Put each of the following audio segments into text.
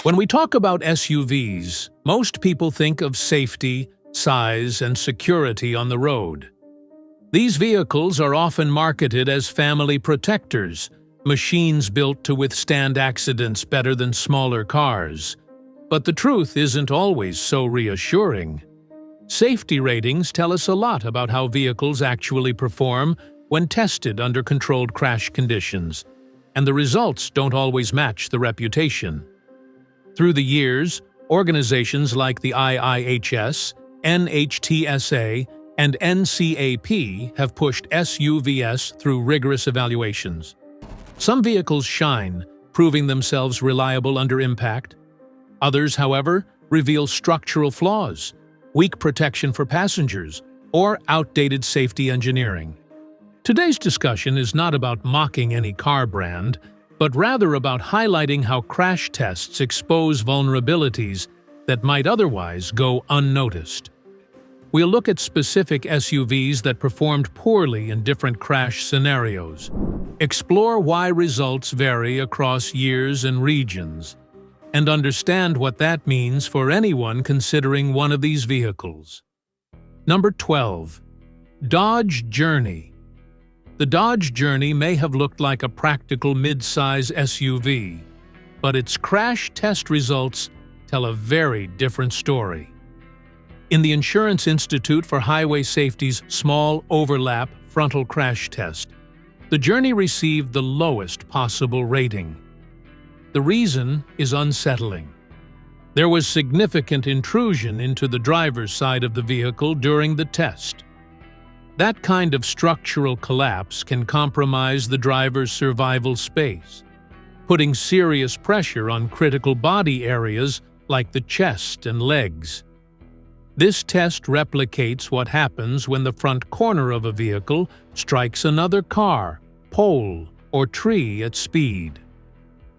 When we talk about SUVs, most people think of safety, size, and security on the road. These vehicles are often marketed as family protectors, machines built to withstand accidents better than smaller cars. But the truth isn't always so reassuring. Safety ratings tell us a lot about how vehicles actually perform when tested under controlled crash conditions, and the results don't always match the reputation. Through the years, organizations like the IIHS, NHTSA, and NCAP have pushed SUVs through rigorous evaluations. Some vehicles shine, proving themselves reliable under impact. Others, however, reveal structural flaws, weak protection for passengers, or outdated safety engineering. Today's discussion is not about mocking any car brand, but rather about highlighting how crash tests expose vulnerabilities that might otherwise go unnoticed. We'll look at specific SUVs that performed poorly in different crash scenarios, explore why results vary across years and regions, and understand what that means for anyone considering one of these vehicles. Number 12. Dodge Journey. The Dodge Journey may have looked like a practical mid-size SUV, but its crash test results tell a very different story. In the Insurance Institute for Highway Safety's Small Overlap Frontal Crash Test, the Journey received the lowest possible rating. The reason is unsettling. There was significant intrusion into the driver's side of the vehicle during the test. That kind of structural collapse can compromise the driver's survival space, putting serious pressure on critical body areas like the chest and legs. This test replicates what happens when the front corner of a vehicle strikes another car, pole, or tree at speed.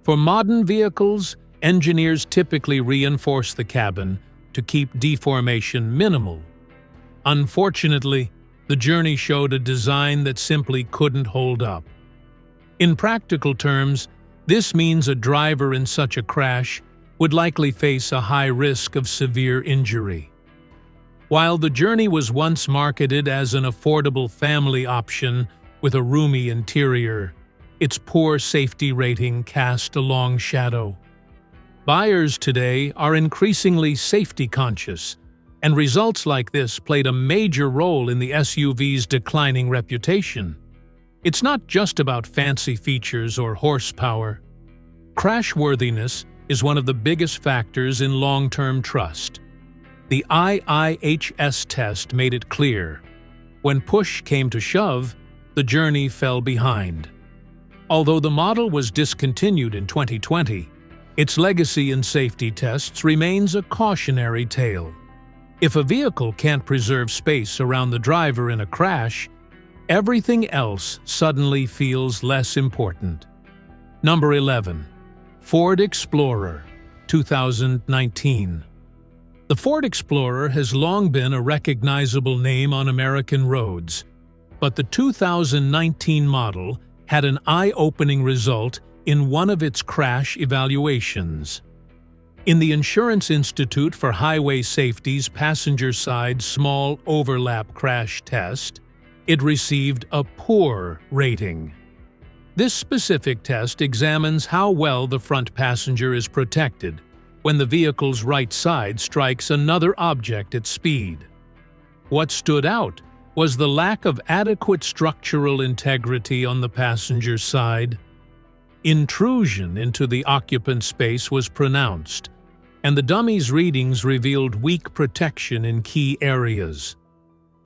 For modern vehicles, engineers typically reinforce the cabin to keep deformation minimal. Unfortunately, the Journey showed a design that simply couldn't hold up. In practical terms, this means a driver in such a crash would likely face a high risk of severe injury. While the Journey was once marketed as an affordable family option with a roomy interior, its poor safety rating cast a long shadow. Buyers today are increasingly safety conscious, and results like this played a major role in the SUV's declining reputation. It's not just about fancy features or horsepower. Crashworthiness is one of the biggest factors in long-term trust. The IIHS test made it clear. When push came to shove, the Journey fell behind. Although the model was discontinued in 2020, its legacy in safety tests remains a cautionary tale. If a vehicle can't preserve space around the driver in a crash, everything else suddenly feels less important. Number 11. Ford Explorer, 2019. The Ford Explorer has long been a recognizable name on American roads, but the 2019 model had an eye-opening result in one of its crash evaluations. In the Insurance Institute for Highway Safety's passenger-side small overlap crash test, it received a poor rating. This specific test examines how well the front passenger is protected when the vehicle's right side strikes another object at speed. What stood out was the lack of adequate structural integrity on the passenger side. Intrusion into the occupant space was pronounced, and the dummy's readings revealed weak protection in key areas.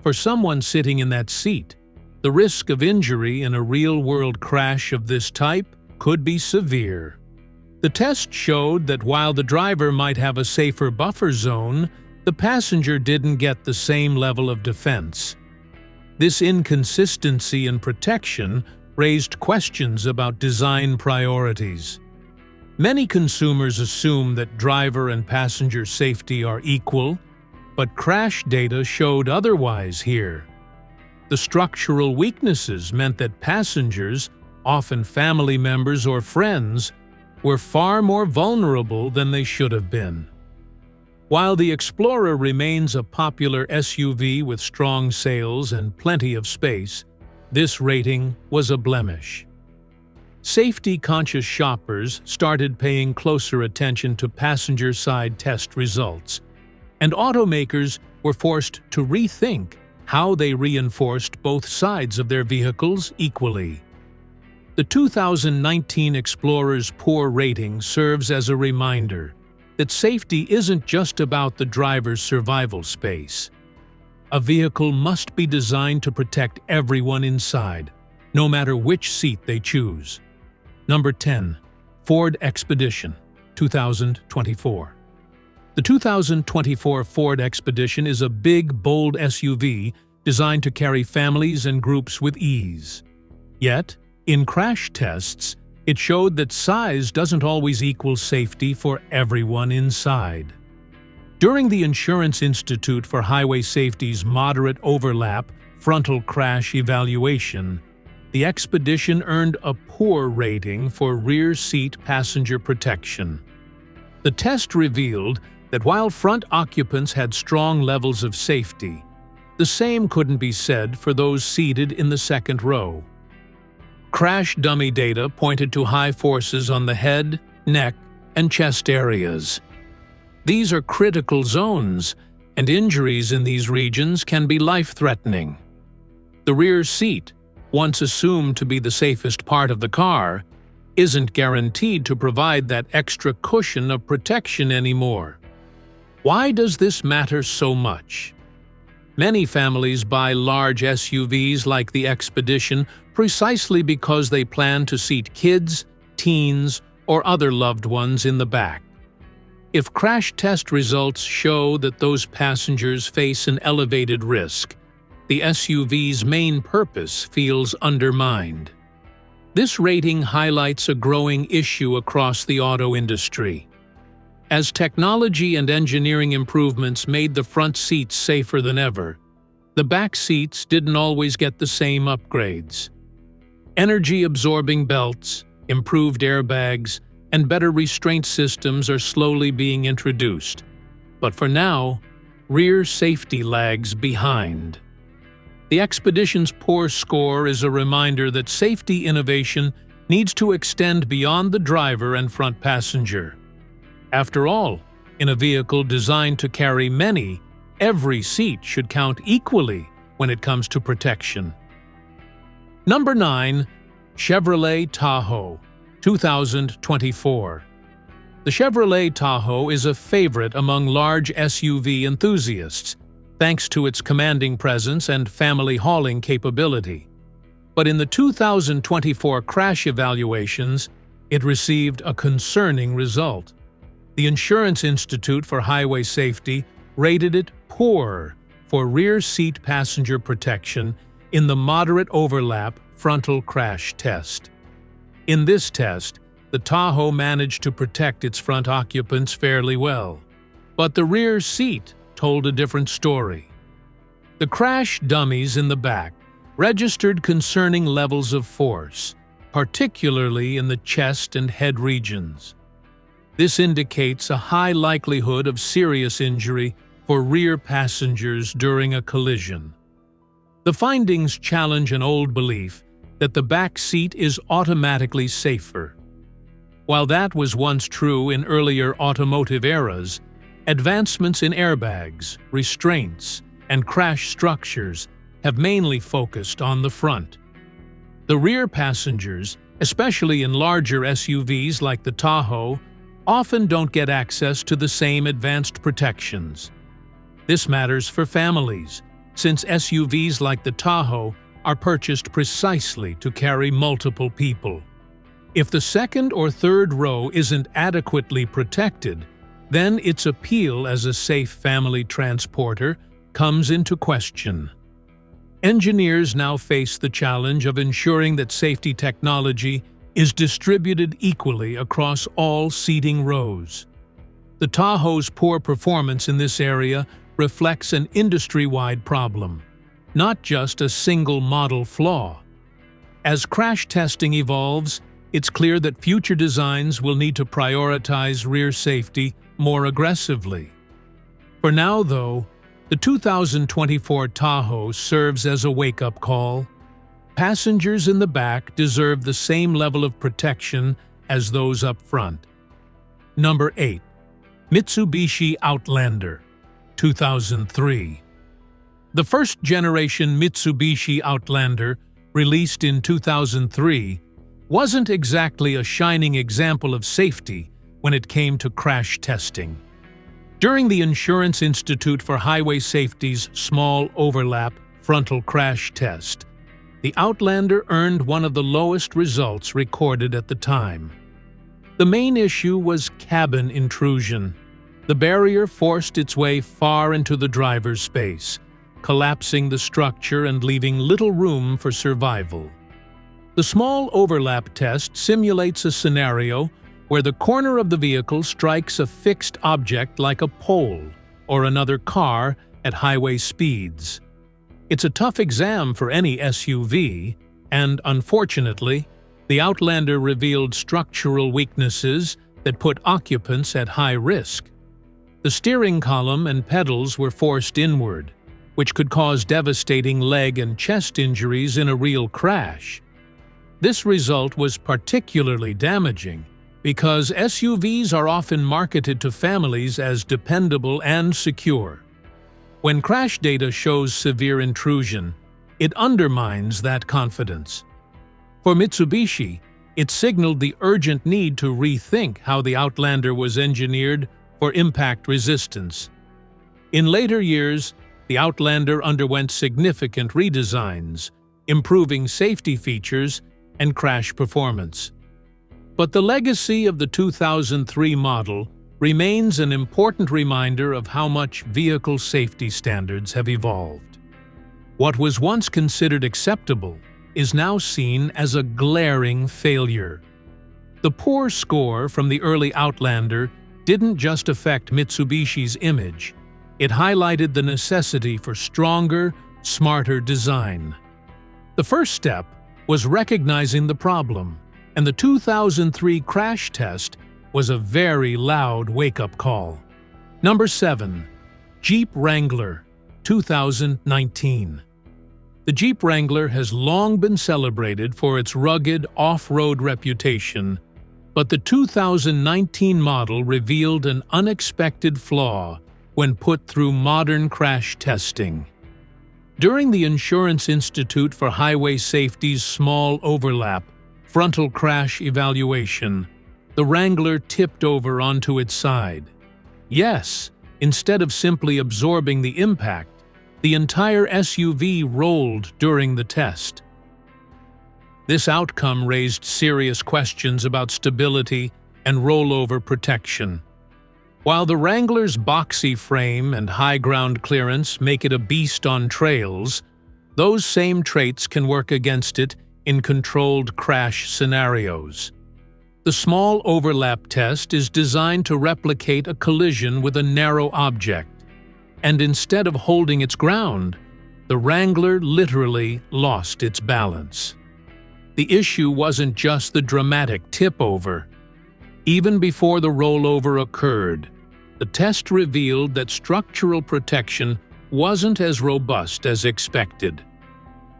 For someone sitting in that seat, the risk of injury in a real-world crash of this type could be severe. The test showed that while the driver might have a safer buffer zone, the passenger didn't get the same level of defense. This inconsistency in protection raised questions about design priorities. Many consumers assume that driver and passenger safety are equal, but crash data showed otherwise here. The structural weaknesses meant that passengers, often family members or friends, were far more vulnerable than they should have been. While the Explorer remains a popular SUV with strong sales and plenty of space, this rating was a blemish. Safety-conscious shoppers started paying closer attention to passenger-side test results, and automakers were forced to rethink how they reinforced both sides of their vehicles equally. The 2019 Explorer's poor rating serves as a reminder that safety isn't just about the driver's survival space. A vehicle must be designed to protect everyone inside, no matter which seat they choose. Number 10. Ford Expedition, 2024. The 2024 Ford Expedition is a big, bold SUV designed to carry families and groups with ease. Yet, in crash tests, it showed that size doesn't always equal safety for everyone inside. During the Insurance Institute for Highway Safety's moderate overlap frontal crash evaluation, the Expedition earned a poor rating for rear seat passenger protection. The test revealed that while front occupants had strong levels of safety, the same couldn't be said for those seated in the second row. Crash dummy data pointed to high forces on the head, neck, and chest areas. These are critical zones, and injuries in these regions can be life-threatening. The rear seat, once assumed to be the safest part of the car, isn't guaranteed to provide that extra cushion of protection anymore. Why does this matter so much? Many families buy large SUVs like the Expedition precisely because they plan to seat kids, teens, or other loved ones in the back. If crash test results show that those passengers face an elevated risk, the SUV's main purpose feels undermined. This rating highlights a growing issue across the auto industry. As technology and engineering improvements made the front seats safer than ever, the back seats didn't always get the same upgrades. Energy-absorbing belts, improved airbags, and better restraint systems are slowly being introduced. But for now, rear safety lags behind. The Expedition's poor score is a reminder that safety innovation needs to extend beyond the driver and front passenger. After all, in a vehicle designed to carry many, every seat should count equally when it comes to protection. Number 9. Chevrolet Tahoe, 2024. The Chevrolet Tahoe is a favorite among large SUV enthusiasts, thanks to its commanding presence and family hauling capability. But in the 2024 crash evaluations, it received a concerning result. The Insurance Institute for Highway Safety rated it poor for rear seat passenger protection in the moderate overlap frontal crash test. In this test, the Tahoe managed to protect its front occupants fairly well, but the rear seat told a different story. The crash dummies in the back registered concerning levels of force, particularly in the chest and head regions. This indicates a high likelihood of serious injury for rear passengers during a collision. The findings challenge an old belief that the back seat is automatically safer. While that was once true in earlier automotive eras, advancements in airbags, restraints, and crash structures have mainly focused on the front. The rear passengers, especially in larger SUVs like the Tahoe, often don't get access to the same advanced protections. This matters for families, since SUVs like the Tahoe are purchased precisely to carry multiple people. If the second or third row isn't adequately protected, then its appeal as a safe family transporter comes into question. Engineers now face the challenge of ensuring that safety technology is distributed equally across all seating rows. The Tahoe's poor performance in this area reflects an industry-wide problem, not just a single model flaw. As crash testing evolves, it's clear that future designs will need to prioritize rear safety more aggressively. For now, though, the 2024 Tahoe serves as a wake-up call. Passengers in the back deserve the same level of protection as those up front. Number 8. Mitsubishi Outlander, 2003. The first-generation Mitsubishi Outlander, released in 2003, wasn't exactly a shining example of safety when it came to crash testing. During the Insurance Institute for Highway Safety's small overlap frontal crash test, the Outlander earned one of the lowest results recorded at the time. The main issue was cabin intrusion. The barrier forced its way far into the driver's space, collapsing the structure and leaving little room for survival. The small overlap test simulates a scenario where the corner of the vehicle strikes a fixed object like a pole or another car at highway speeds. It's a tough exam for any SUV, and unfortunately, the Outlander revealed structural weaknesses that put occupants at high risk. The steering column and pedals were forced inward, which could cause devastating leg and chest injuries in a real crash. This result was particularly damaging because SUVs are often marketed to families as dependable and secure. When crash data shows severe intrusion, it undermines that confidence. For Mitsubishi, it signaled the urgent need to rethink how the Outlander was engineered for impact resistance. In later years, the Outlander underwent significant redesigns, improving safety features and crash performance. But the legacy of the 2003 model remains an important reminder of how much vehicle safety standards have evolved. What was once considered acceptable is now seen as a glaring failure. The poor score from the early Outlander didn't just affect Mitsubishi's image, it highlighted the necessity for stronger, smarter design. The first step was recognizing the problem, and the 2003 crash test was a very loud wake-up call. Number 7. Jeep Wrangler, 2019. The Jeep Wrangler has long been celebrated for its rugged off-road reputation, but the 2019 model revealed an unexpected flaw when put through modern crash testing. During the Insurance Institute for Highway Safety's small overlap frontal crash evaluation, the Wrangler tipped over onto its side. Yes, instead of simply absorbing the impact, the entire SUV rolled during the test. This outcome raised serious questions about stability and rollover protection. While the Wrangler's boxy frame and high ground clearance make it a beast on trails, those same traits can work against it in controlled crash scenarios. The small overlap test is designed to replicate a collision with a narrow object, and instead of holding its ground, the Wrangler literally lost its balance. The issue wasn't just the dramatic tip-over. Even before the rollover occurred, the test revealed that structural protection wasn't as robust as expected.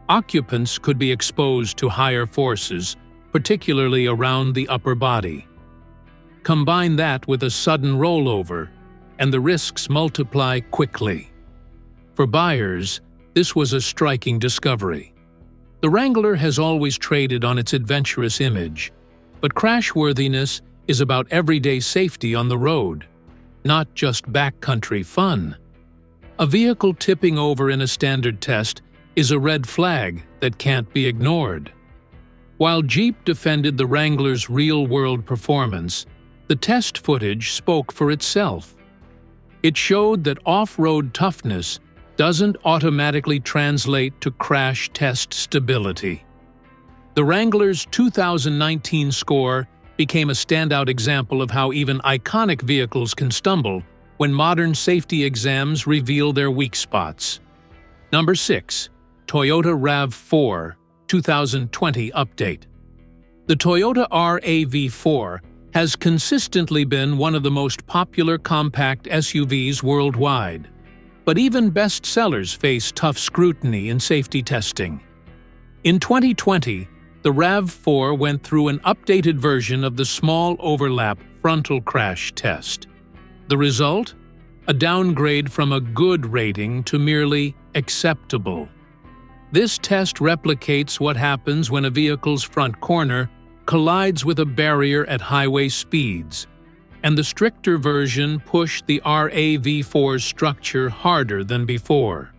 Occupants could be exposed to higher forces, particularly around the upper body. Combine that with a sudden rollover, and the risks multiply quickly. For buyers, this was a striking discovery. The Wrangler has always traded on its adventurous image, but crashworthiness is about everyday safety on the road, not just backcountry fun. A vehicle tipping over in a standard test is a red flag that can't be ignored. While Jeep defended the Wrangler's real-world performance, the test footage spoke for itself. It showed that off-road toughness doesn't automatically translate to crash test stability. The Wrangler's 2019 score became a standout example of how even iconic vehicles can stumble when modern safety exams reveal their weak spots. Number 6. Toyota RAV4 2020 update. The Toyota RAV4 has consistently been one of the most popular compact SUVs worldwide, but even bestsellers face tough scrutiny in safety testing. In 2020, the RAV4 went through an updated version of the small overlap frontal crash test. The result? A downgrade from a good rating to merely acceptable. This test replicates what happens when a vehicle's front corner collides with a barrier at highway speeds, and the stricter version pushed the RAV4's structure harder than before.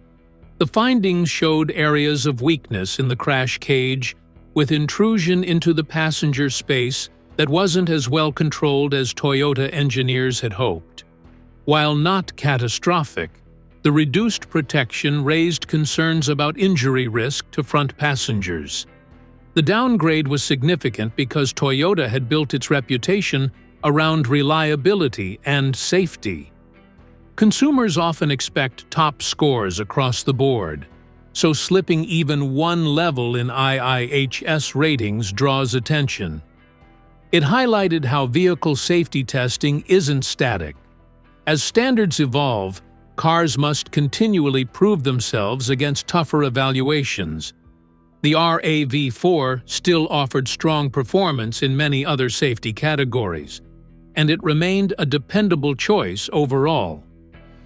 The findings showed areas of weakness in the crash cage, with intrusion into the passenger space that wasn't as well controlled as Toyota engineers had hoped. While not catastrophic, the reduced protection raised concerns about injury risk to front passengers. The downgrade was significant because Toyota had built its reputation around reliability and safety. Consumers often expect top scores across the board, so slipping even one level in IIHS ratings draws attention. It highlighted how vehicle safety testing isn't static. As standards evolve, cars must continually prove themselves against tougher evaluations. The RAV4 still offered strong performance in many other safety categories, and it remained a dependable choice overall.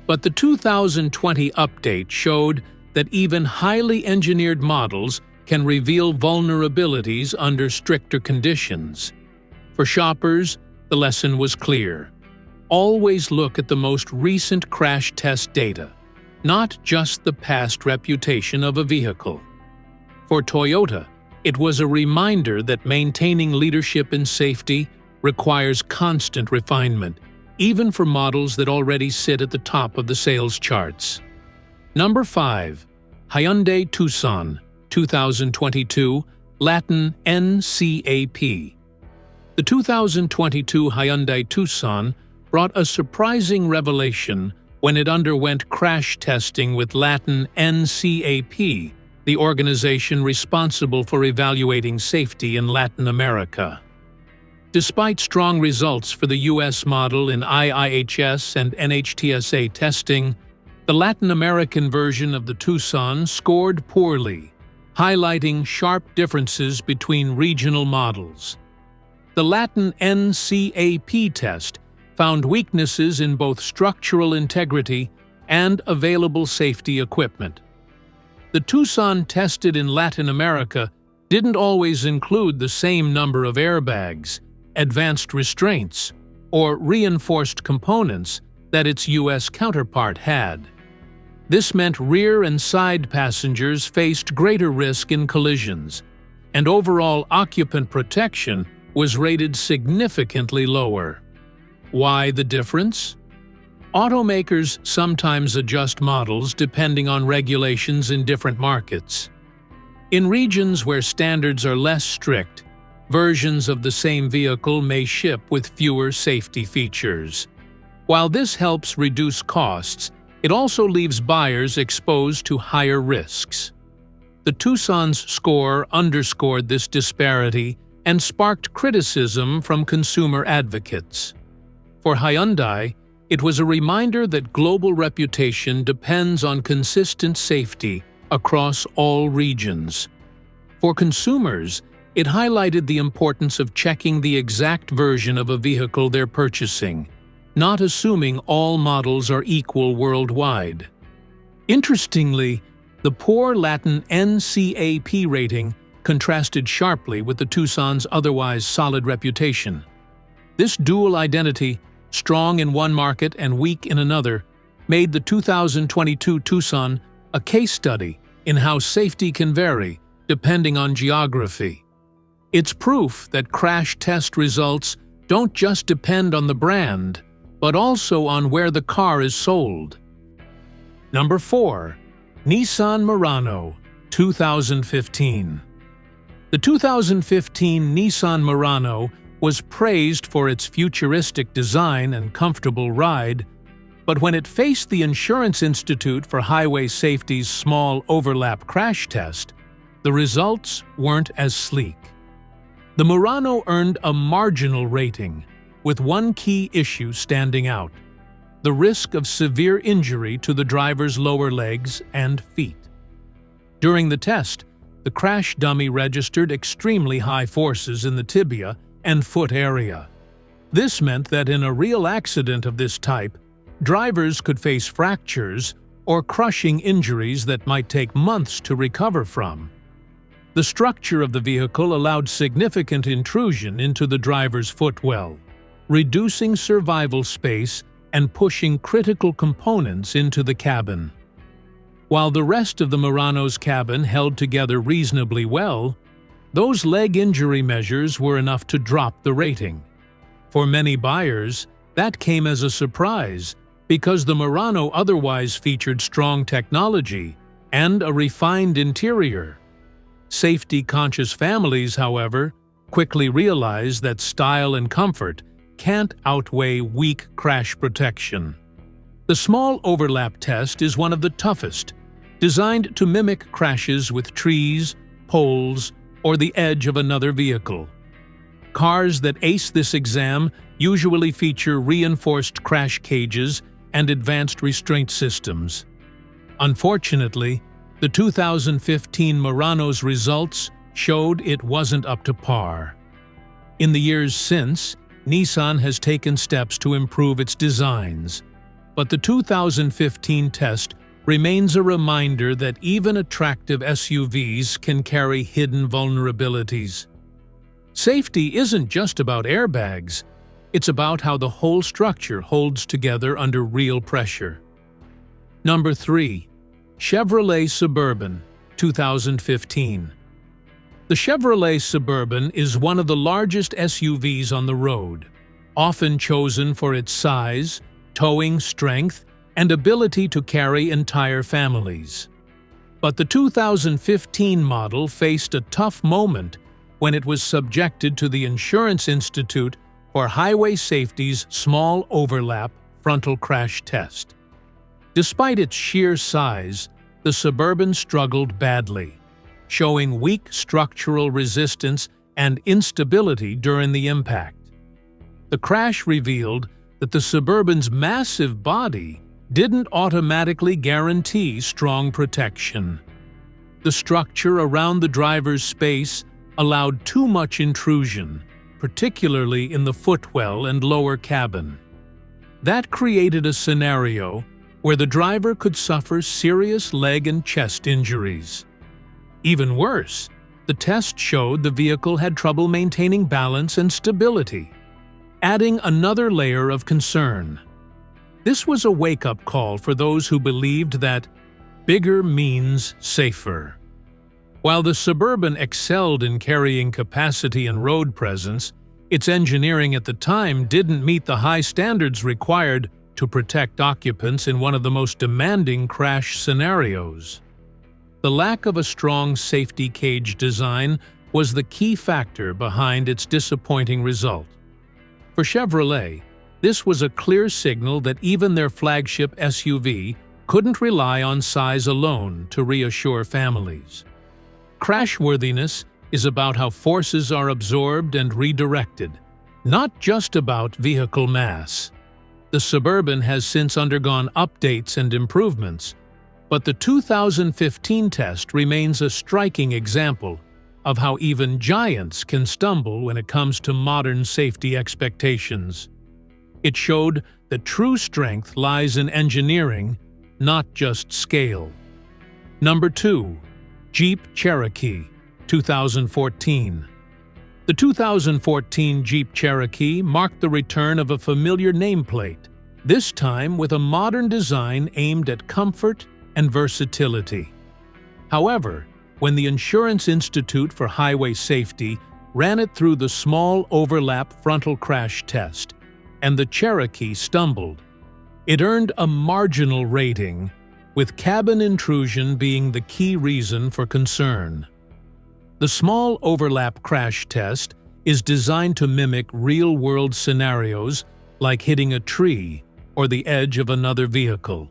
But the 2020 update showed that even highly engineered models can reveal vulnerabilities under stricter conditions. For shoppers, the lesson was clear. Always look at the most recent crash test data, not just the past reputation of a vehicle. For Toyota, it was a reminder that maintaining leadership in safety requires constant refinement, even for models that already sit at the top of the sales charts. Number 5. Hyundai Tucson, 2022, Latin NCAP. The 2022 Hyundai Tucson brought a surprising revelation when it underwent crash testing with Latin NCAP, the organization responsible for evaluating safety in Latin America. Despite strong results for the U.S. model in IIHS and NHTSA testing, the Latin American version of the Tucson scored poorly, highlighting sharp differences between regional models. The Latin NCAP test found weaknesses in both structural integrity and available safety equipment. The Tucson tested in Latin America didn't always include the same number of airbags, advanced restraints, or reinforced components that its U.S. counterpart had. This meant rear and side passengers faced greater risk in collisions, and overall occupant protection was rated significantly lower. Why the difference? Automakers sometimes adjust models depending on regulations in different markets. In regions where standards are less strict, versions of the same vehicle may ship with fewer safety features. While this helps reduce costs, it also leaves buyers exposed to higher risks. The Tucson's score underscored this disparity and sparked criticism from consumer advocates. For Hyundai, it was a reminder that global reputation depends on consistent safety across all regions. For consumers, it highlighted the importance of checking the exact version of a vehicle they're purchasing, not assuming all models are equal worldwide. Interestingly, the poor Latin NCAP rating contrasted sharply with the Tucson's otherwise solid reputation. This dual identity, strong in one market and weak in another, made the 2022 Tucson a case study in how safety can vary depending on geography. It's proof that crash test results don't just depend on the brand, but also on where the car is sold. Number 4. Nissan Murano, 2015. The 2015 Nissan Murano was praised for its futuristic design and comfortable ride, but when it faced the Insurance Institute for Highway Safety's small overlap crash test, the results weren't as sleek. The Murano earned a marginal rating, with one key issue standing out: the risk of severe injury to the driver's lower legs and feet. During the test, the crash dummy registered extremely high forces in the tibia and foot area. This meant that in a real accident of this type, drivers could face fractures or crushing injuries that might take months to recover from. The structure of the vehicle allowed significant intrusion into the driver's footwell, reducing survival space and pushing critical components into the cabin. While the rest of the Murano's cabin held together reasonably well, those leg injury measures were enough to drop the rating. For many buyers, that came as a surprise because the Murano otherwise featured strong technology and a refined interior. Safety-conscious families, however, quickly realized that style and comfort can't outweigh weak crash protection. The small overlap test is one of the toughest, designed to mimic crashes with trees, poles, or the edge of another vehicle. Cars that ace this exam usually feature reinforced crash cages and advanced restraint systems. Unfortunately, the 2015 Murano's results showed it wasn't up to par. In the years since, Nissan has taken steps to improve its designs, but the 2015 test remains a reminder that even attractive SUVs can carry hidden vulnerabilities. Safety isn't just about airbags, it's about how the whole structure holds together under real pressure. Number 3. Chevrolet Suburban, 2015. The Chevrolet Suburban is one of the largest SUVs on the road, often chosen for its size, towing strength, and ability to carry entire families. But the 2015 model faced a tough moment when it was subjected to the Insurance Institute for Highway Safety's small overlap frontal crash test. Despite its sheer size, the Suburban struggled badly, showing weak structural resistance and instability during the impact. The crash revealed that the Suburban's massive body didn't automatically guarantee strong protection. The structure around the driver's space allowed too much intrusion, particularly in the footwell and lower cabin. That created a scenario where the driver could suffer serious leg and chest injuries. Even worse, the test showed the vehicle had trouble maintaining balance and stability, adding another layer of concern. This was a wake-up call for those who believed that bigger means safer. While the Suburban excelled in carrying capacity and road presence, its engineering at the time didn't meet the high standards required to protect occupants in one of the most demanding crash scenarios. The lack of a strong safety cage design was the key factor behind its disappointing result. For Chevrolet, this was a clear signal that even their flagship SUV couldn't rely on size alone to reassure families. Crashworthiness is about how forces are absorbed and redirected, not just about vehicle mass. The Suburban has since undergone updates and improvements, but the 2015 test remains a striking example of how even giants can stumble when it comes to modern safety expectations. It showed that true strength lies in engineering, not just scale. Number 2. Jeep Cherokee, 2014. The 2014 Jeep Cherokee marked the return of a familiar nameplate, this time with a modern design aimed at comfort and versatility. However, when the Insurance Institute for Highway Safety ran it through the small overlap frontal crash test, and the Cherokee stumbled, it earned a marginal rating, with cabin intrusion being the key reason for concern. The small overlap crash test is designed to mimic real-world scenarios like hitting a tree or the edge of another vehicle.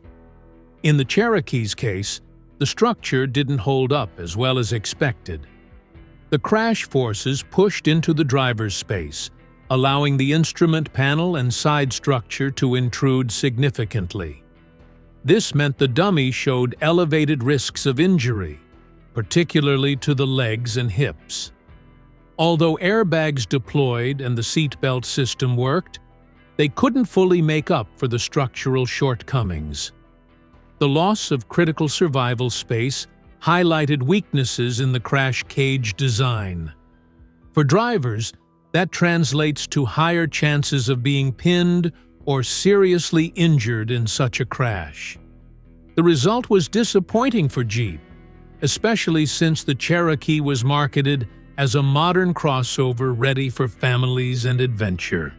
In the Cherokee's case, the structure didn't hold up as well as expected. The crash forces pushed into the driver's space, allowing the instrument panel and side structure to intrude significantly. This meant the dummy showed elevated risks of injury, particularly to the legs and hips. Although airbags deployed and the seatbelt system worked, they couldn't fully make up for the structural shortcomings. The loss of critical survival space highlighted weaknesses in the crash cage design. For drivers, that translates to higher chances of being pinned or seriously injured in such a crash. The result was disappointing for Jeep, especially since the Cherokee was marketed as a modern crossover ready for families and adventure.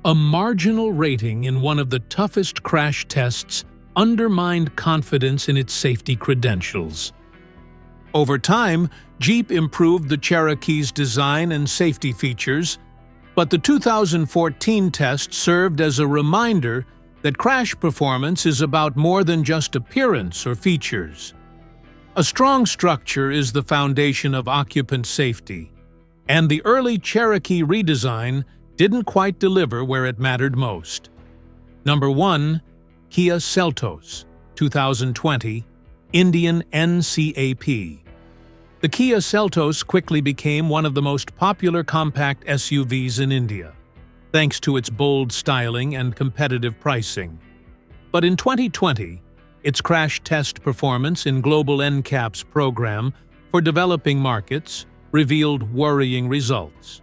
A marginal rating in one of the toughest crash tests undermined confidence in its safety credentials. Over time, Jeep improved the Cherokee's design and safety features, but the 2014 test served as a reminder that crash performance is about more than just appearance or features. A strong structure is the foundation of occupant safety, and the early Cherokee redesign didn't quite deliver where it mattered most. Number 1. Kia Seltos, 2020, Indian NCAP. The Kia Seltos quickly became one of the most popular compact SUVs in India, thanks to its bold styling and competitive pricing. But in 2020, its crash test performance in Global NCAP's program for developing markets revealed worrying results.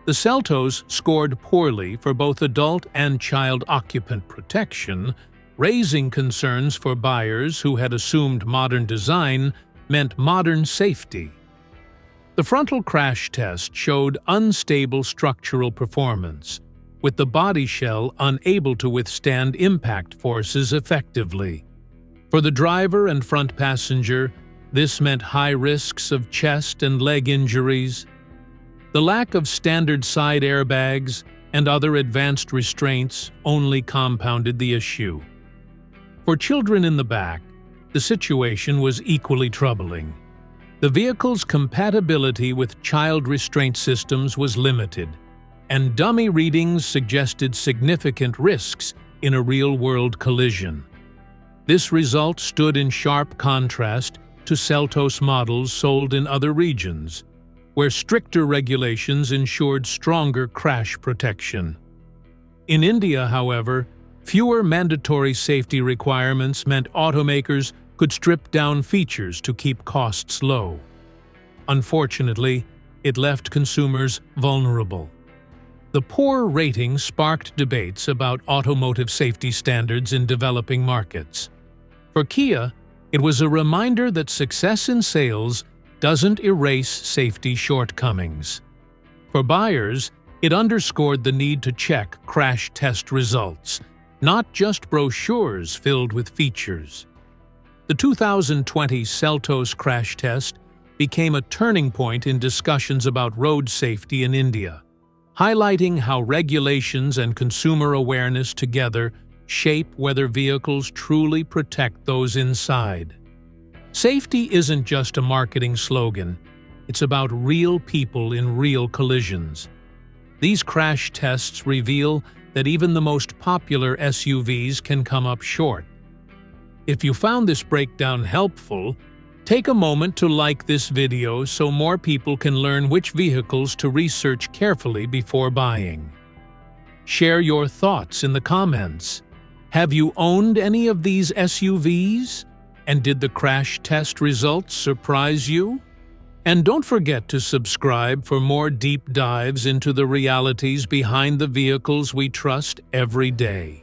The Seltos scored poorly for both adult and child occupant protection, raising concerns for buyers who had assumed modern design meant modern safety. The frontal crash test showed unstable structural performance, with the body shell unable to withstand impact forces effectively. For the driver and front passenger, this meant high risks of chest and leg injuries. The lack of standard side airbags and other advanced restraints only compounded the issue. For children in the back, the situation was equally troubling. The vehicle's compatibility with child restraint systems was limited, and dummy readings suggested significant risks in a real-world collision. This result stood in sharp contrast to Seltos models sold in other regions, where stricter regulations ensured stronger crash protection. In India, however, fewer mandatory safety requirements meant automakers could strip down features to keep costs low. Unfortunately, it left consumers vulnerable. The poor rating sparked debates about automotive safety standards in developing markets. For Kia, it was a reminder that success in sales doesn't erase safety shortcomings. For buyers, it underscored the need to check crash test results, not just brochures filled with features. The 2020 Seltos crash test became a turning point in discussions about road safety in India, highlighting how regulations and consumer awareness together shape whether vehicles truly protect those inside. Safety isn't just a marketing slogan, it's about real people in real collisions. These crash tests reveal that even the most popular SUVs can come up short. If you found this breakdown helpful, take a moment to like this video so more people can learn which vehicles to research carefully before buying. Share your thoughts in the comments. Have you owned any of these SUVs? And did the crash test results surprise you? And don't forget to subscribe for more deep dives into the realities behind the vehicles we trust every day.